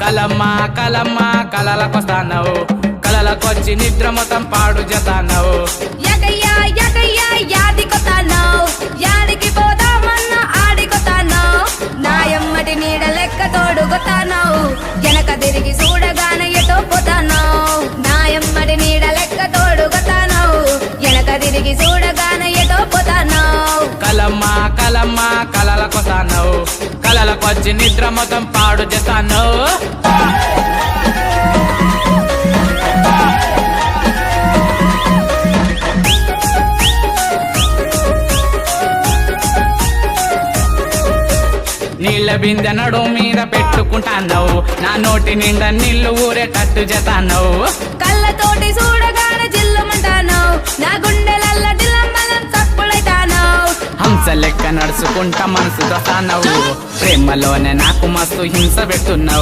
కలమ్మా కలమ్మా కలలకొస్తానవు కలలకొచ్చి నిద్ర మొత్తం పాడు చేస్తానవు యగయ్యా యగయ్యా యాదికొతానవ్ యాడికి పోదామన్నా ఆడికొతానవ్ నాయమ్మటి నీడ లెక్క తోడుకొతానవ్ వెనక తిరిగి చూడగానే ఎటో పోతానవ్ నాయమ్మటి నీడ లెక్క తోడుకొతానవ్ వెనక తిరిగి చూడగానే ఎటో పోతానవ్ కలమ్మా కలమ్మా కలలకొస్తానవు కలలకొచ్చి నిద్ర మొత్తం పాడు చేస్తానవు నీళ్ళ బిందె నడు మీద పెట్టుకుంటానవు నా నోటి నిండా నీళ్లు ఊరేటట్టు చేస్తానవు కళ్ళతోటి చూడగానే జిల్లుమంటానవ్ నా గుండెలల్ల దిల్లమ్మలం చప్పుడైతానవ్ హంస లెక్క నడుచుకుంటా మనసు దొస్తానవు ప్రేమలోనే నాకు మస్తు హింస పెడుతున్నావు